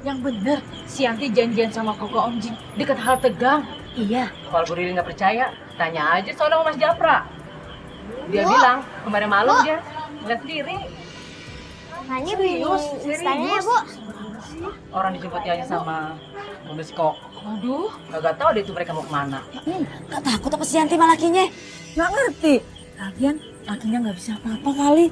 Yang bener, si Yanti janjian sama Koko Om Jin deket halte Tegang. Iya. Kalau Bu Riri nggak percaya, tanya aja soalnya Mas Japra. Dia bilang kemarin malam dia ngeliat sendiri. Nanya Serius, Instagramnya ya, Bu? Orang dijemputnya aja sama mobil si Koko. Waduh, nggak tahu deh itu mereka mau kemana. Gak takut apa si Yanti sama lakinya? Nggak ngerti. Lagian lakinya nggak bisa apa-apa kali.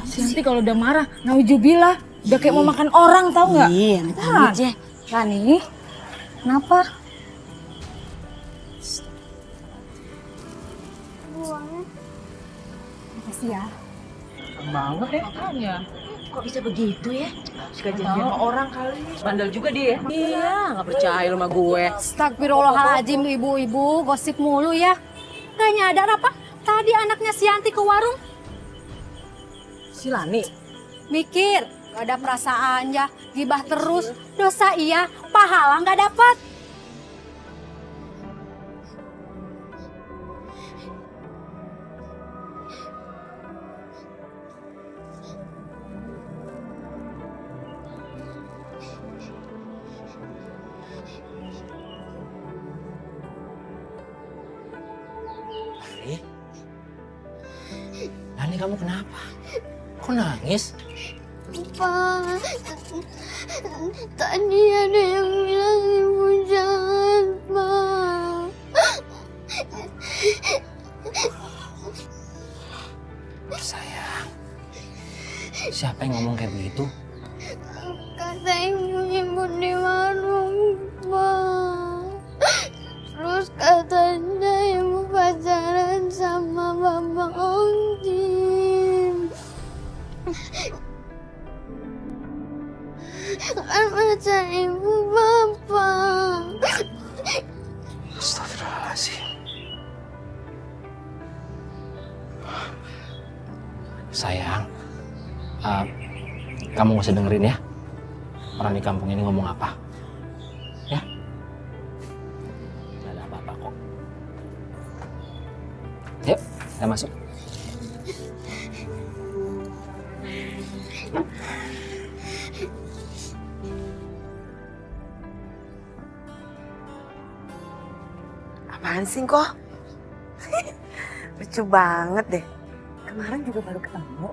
Si Yanti kalau udah marah, naujubillah. Udah kayak mau makan orang, tau nggak? Iya, amit-amit ya. Rani, kenapa? Buangnya. Makasih ya. Banget deh. Makanya. Kok bisa begitu ya? Suka janjian sama orang kali. Bandel juga dia. Iya, gak percaya lu sama gue. Astagfirullahaladzim ibu-ibu, gosip mulu ya. Gak nyadar apa? Tadi anaknya si Yanti ke warung. Si Lani. Mikir, gak ada perasaan ya. Gibah terus, dosa iya, pahala gak dapat. Lani, kamu kenapa? Kok nangis? Pak, tadi ada yang bilang ibu jangan, Pak. Sayang, siapa yang ngomong kayak begitu? Kata ibu-ibu di warung, Pak. Terus katanya ibu pacaran sama Bapak Om Jin. Kan pacar ibu Bapak. Astagfirullahaladzim. Sayang, kamu gak usah dengerin ya. Orang di kampung ini ngomong apa. Ya? Gak ada apa-apa kok. Yuk, kita masuk. Apaan sih kok? Lucu banget deh. Kemarin juga baru ketemu.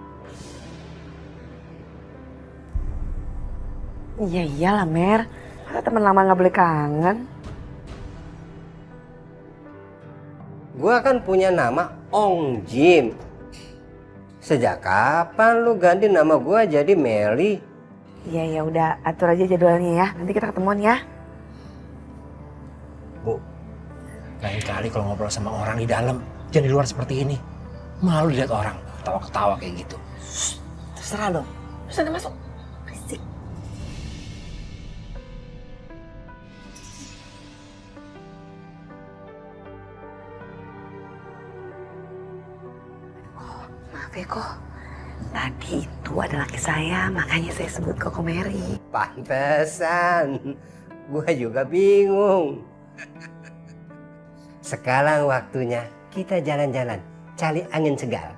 Iya iyalah Mer. Masa teman lama nggak boleh kangen? Gua kan punya nama Ong Jim. Sejak kapan lu ganti nama gua jadi Meli? Iya ya udah atur aja jadwalnya ya. Nanti kita ketemuan ya. Bu, lain kali kalau ngobrol sama orang di dalam, jangan di luar seperti ini. Malu dilihat orang, ketawa-ketawa kayak gitu. Terserah lo. Sana masuk. Berisik. Maaf ya kok. Tadi itu ada laki saya, makanya saya sebut Koko Mary. Pantesan. Gua juga bingung. Sekarang waktunya kita jalan-jalan, cari angin segar.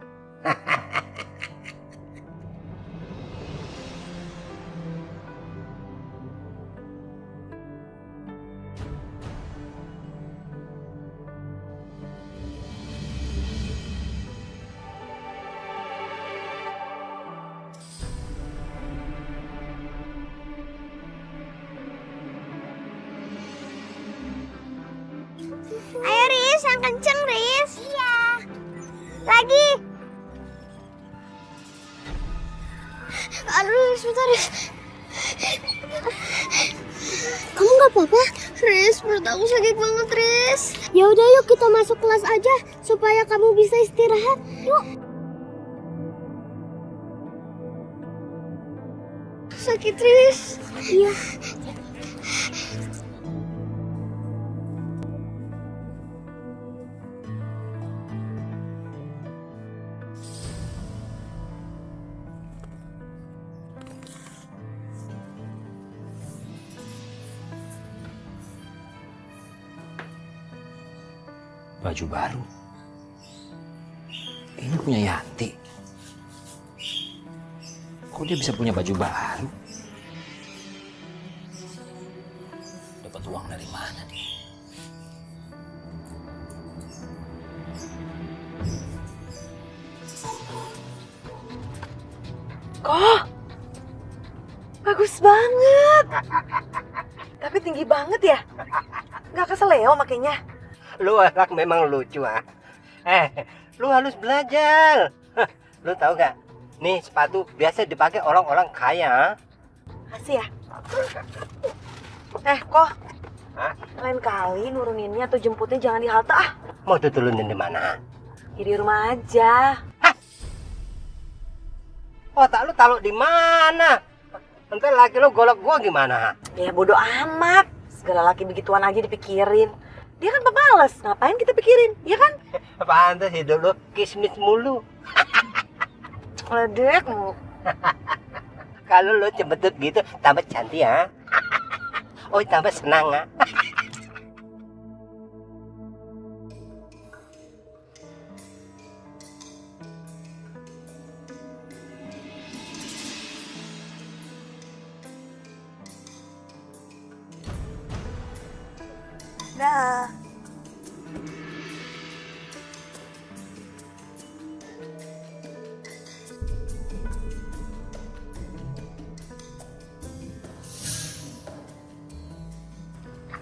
Ayo Riz, yang kenceng Riz. Iya. Lagi. Aduh, sebentar Riz. Kamu nggak apa-apa? Riz, perut aku sakit banget Riz. Ya udah yuk kita masuk kelas aja supaya kamu bisa istirahat. Yuk. Sakit Riz. Iya. Baju baru. Ini punya Yanti. Kok dia bisa punya baju baru? dapat uang dari mana nih? Kok? Bagus banget. Tapi tinggi banget ya. Nggak keseleo makanya. Lu anak memang lucu ah. Lu harus belajar. Lu tahu gak? Nih sepatu biasa dipakai orang-orang kaya. Masih ya? Kok? Hah? Lain kali nuruninnya atau jemputnya jangan di halte ah. Mau diturunin di mana? Ya di rumah aja. Otak lu taruh di mana? Ntar laki lu golok gua gimana? Ya bodo amat. Segala laki begituan aja dipikirin. Dia kan pemalas, ngapain kita pikirin, ya kan? Pantes hidup lu kismis mulu. Ledek. Kalau lu cembetut gitu tambah cantik ya. Oh tambah senang ah. Dah.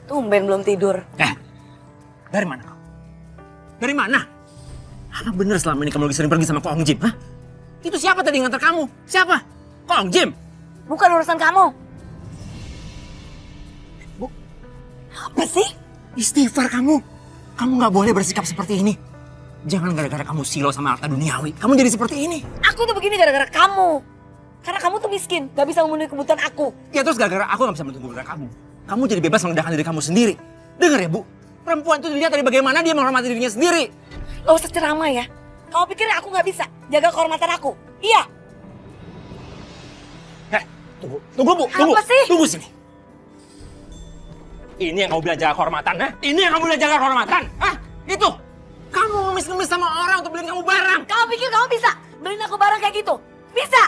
Tumben belum tidur. Dari mana kau? Dari mana? Apa bener selama ini kamu lagi sering pergi sama Ko Ong Jim, hah? Itu siapa tadi yang nganter kamu? Siapa? Ko Ong Jim? Bukan urusan kamu. Apa sih? Istighfar kamu. Kamu nggak boleh bersikap seperti ini. Jangan gara-gara kamu silau sama harta duniawi, kamu jadi seperti ini. Aku tuh begini gara-gara kamu. Karena kamu tuh miskin, gak bisa memenuhi kebutuhan aku. Ya terus gara-gara aku nggak bisa menuntut kebutuhan kamu. Kamu jadi bebas mengendalikan diri kamu sendiri. Dengar ya Bu, perempuan itu dilihat dari bagaimana dia menghormati dirinya sendiri. Lo usah ceramah ya. Kamu pikir aku gak bisa jaga kehormatan aku? Iya. Tunggu Bu, tunggu. Apa sih? Tunggu sini. Ini yang kamu bilang jaga kehormatan, ha? Ini yang kamu bilang jaga kehormatan, hah? Itu. Kamu ngemis-ngemis sama orang untuk beliin kamu barang. Kamu pikir kamu bisa beliin aku barang kayak gitu? Bisa.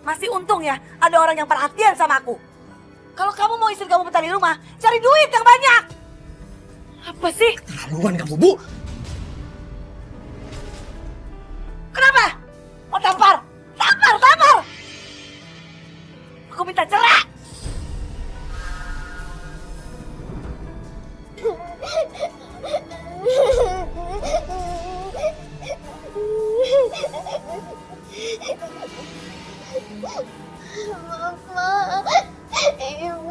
Masih untung ya ada orang yang perhatian sama aku. Kalau kamu mau istri kamu betah di rumah, cari duit yang banyak. Apa sih? Keterlaluan kamu, Bu. Kenapa? Mau tampar? Tampar, tampar! Aku minta cerai. Mama, Ibu.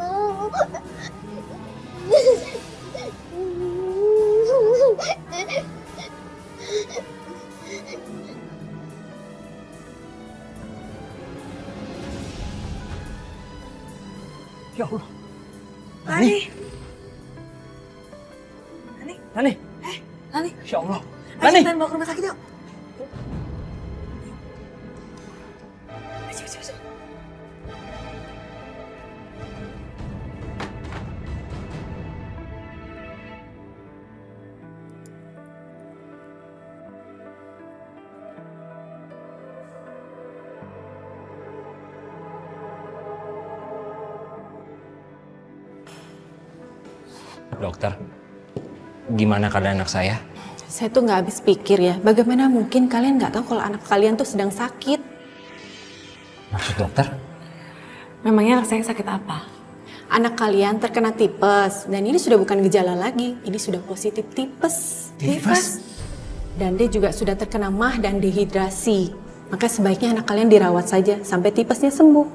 Ya Allah. Nani. Nani. Nani. Ya Allah. Ayo Nani. cepetan bawa ke rumah sakit yuk. Cepet. Dokter, gimana keadaan anak saya? Saya tuh nggak habis pikir ya, bagaimana mungkin kalian nggak tahu kalau anak kalian tuh sedang sakit? Maksud dokter? Memangnya anak saya sakit apa? Anak kalian terkena tipes, dan ini sudah bukan gejala lagi, ini sudah positif tipes. Tipes? Dan dia juga sudah terkena mah dan dehidrasi. Maka sebaiknya anak kalian dirawat saja sampai tipesnya sembuh.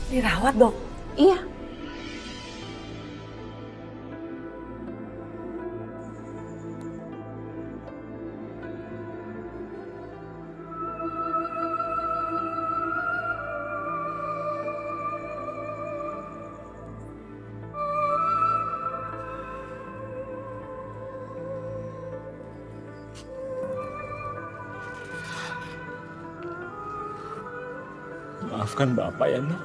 Dirawat dong. Iya. Maafkan Bapak ya, Nak.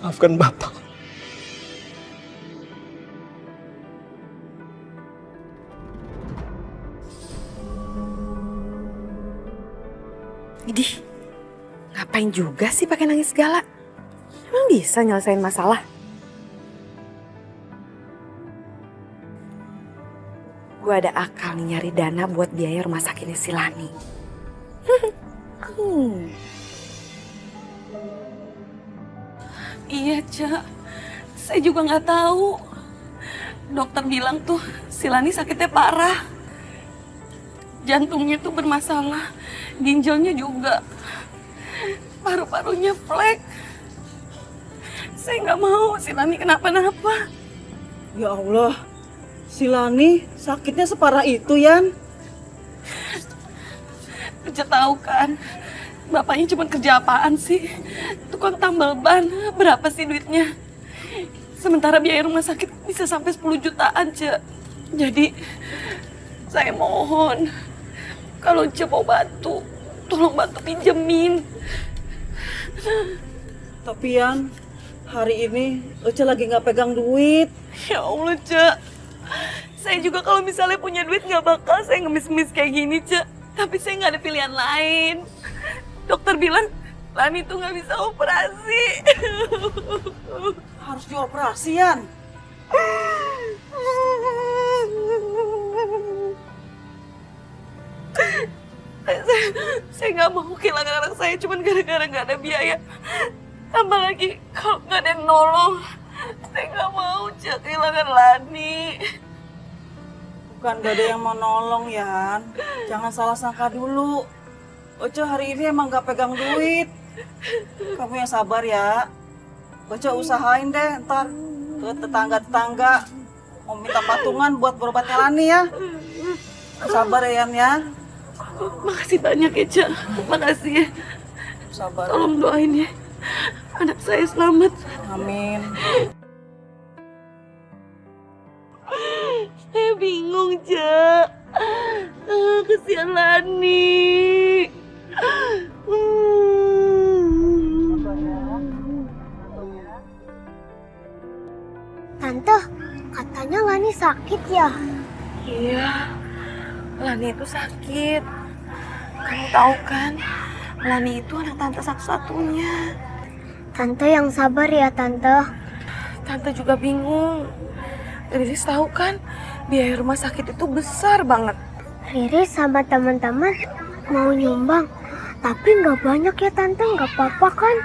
Maafkan Bapak. Idih, ngapain juga sih pakai nangis segala? Emang bisa nyelesain masalah? gue ada akal nih nyari dana buat biaya rumah sakitnya si Lani. Iya, Cak. Saya juga nggak tahu. Dokter bilang tuh si Lani sakitnya parah. Jantungnya tuh bermasalah, ginjalnya juga. Paru-parunya flek. Saya nggak mau si Lani kenapa-napa. Ya Allah, si Lani sakitnya separah itu, Yan. Kerja tahu kan, bapaknya cuma kerja apaan sih? Tukang tambal ban, berapa sih duitnya? Sementara biaya rumah sakit bisa sampai 10 jutaan, Cek. Jadi, saya mohon, kalau Cek mau bantu, tolong bantu pinjemin. Tapi Yan, hari ini Ece lagi nggak pegang duit. Ya Allah, Cek. Saya juga kalau misalnya punya duit nggak bakal saya ngemis-ngemis kayak gini, Cek. Tapi saya nggak ada pilihan lain. Dokter bilang, Lani tuh nggak bisa operasi. Harus dioperasi, Yan. Saya nggak mau kehilangan anak saya cuma gara-gara nggak ada biaya. Tambah lagi kalau nggak ada yang nolong, saya nggak mau Cek kehilangan Lani. Bukan gak ada yang mau nolong, Yan. Jangan salah sangka dulu. Oce hari ini emang gak pegang duit. Kamu yang sabar ya. Oce usahain deh ntar ke tetangga-tetangga. Mau minta patungan buat berobatnya Lani ya. Sabar ya, Yan ya. Makasih banyak ya, Cek. Makasih ya. Sabar. Tolong doain ya. Anak saya selamat. Amin. Saya bingung, Cek. Kesian Lani. Tante, katanya Lani sakit ya? Iya, Lani itu sakit. Kamu tahu kan, Lani itu anak tante satu-satunya. Tante yang sabar ya, Tante. Tante juga bingung. Riris tahu kan, biaya rumah sakit itu besar banget. Riris sama teman-teman mau nyumbang, tapi nggak banyak ya, Tante. Nggak apa-apa kan?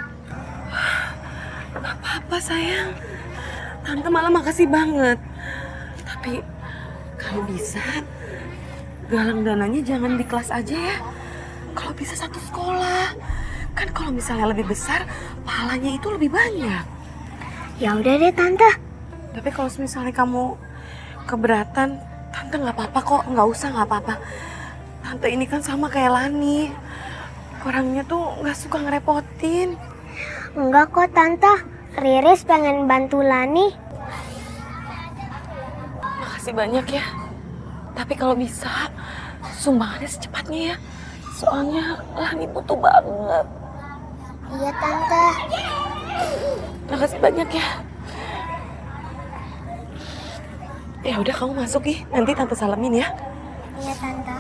Gak apa-apa sayang. Tante malah makasih banget. Tapi kalau bisa, galang dananya jangan di kelas aja ya. Kalau bisa satu sekolah. Kan kalau misalnya lebih besar, pahalanya itu lebih banyak. Ya udah deh, Tante. Tapi kalau misalnya kamu keberatan, Tante nggak apa-apa kok. Nggak usah, nggak apa-apa. Tante ini kan sama kayak Lani. Orangnya tuh nggak suka ngerepotin. Enggak kok, Tante. Riris pengen bantu Lani. Makasih banyak ya. Tapi kalau bisa, sumbangannya secepatnya ya. Soalnya Lani butuh banget. Iya, Tante. Makasih banyak ya. Ya udah kamu masuk ih. Nanti Tante salamin ya. Iya, Tante.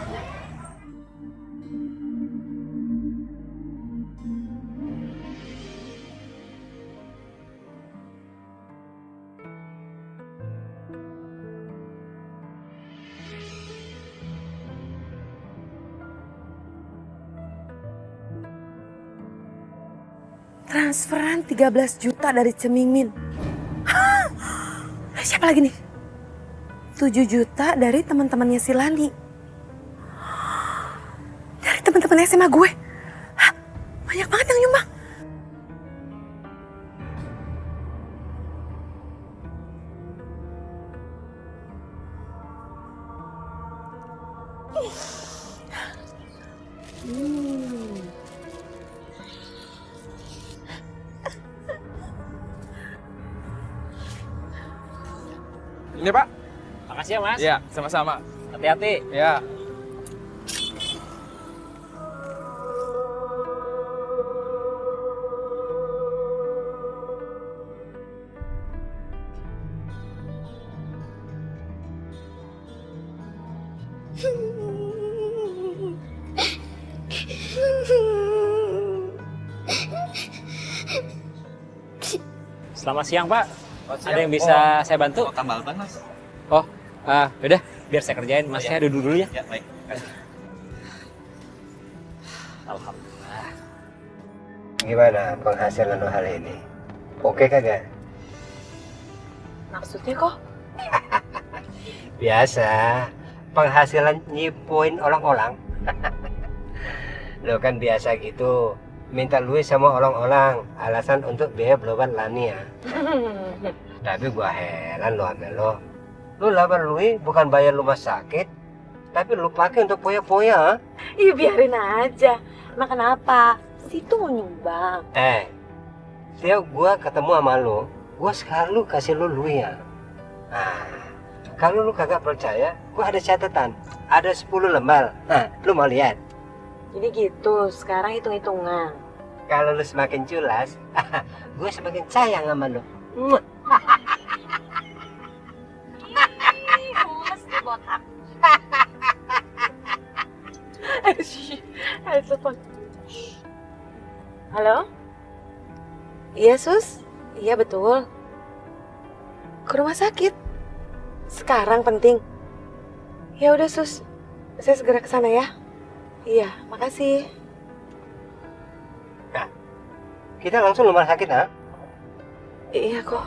Transferan 13 juta dari Cemimin. Hah? Siapa lagi nih? 7 juta dari teman-temannya si Lani. Dari teman-teman SMA gue. Hah? Banyak banget yang nyumbang. Ini Pak. Makasih ya Mas. Iya, sama-sama. Hati-hati. Ya. Selamat siang Pak. Ada yang bisa saya bantu? Tambal ban Mas. Oh, udah. biar saya kerjain. Mas, saya duduk dulu ya. Ya, baik. Alhamdulillah. Gimana penghasilan lo hari ini? Oke kagak? Maksudnya kok? Biasa, penghasilan nyipoin orang-orang. Lo kan biasa gitu, minta duit sama orang-orang, alasan untuk biaya berobat Lani ya. Tapi gua heran lo sama lo. Lo laban duit bukan bayar rumah sakit, tapi lo pakai untuk poya-poya. Iya biarin aja. Emang kenapa? Situ mau nyumbang. Setiap gua ketemu sama lo, gua selalu kasih lo duit ya. Nah, kalau lu kagak percaya, gua ada catatan. Ada 10 lembar. Nah, lu mau lihat? Jadi gitu, sekarang hitung-hitungan. Kalau lu semakin culas, gue semakin sayang sama lu. Mesti botak. Ada telepon. Halo? Iya, Sus? Iya, betul. Ke rumah sakit. Sekarang penting. Ya udah, Sus. Saya segera ke sana ya. Iya, makasih. Kita langsung rumah sakit, ha? Iya kok.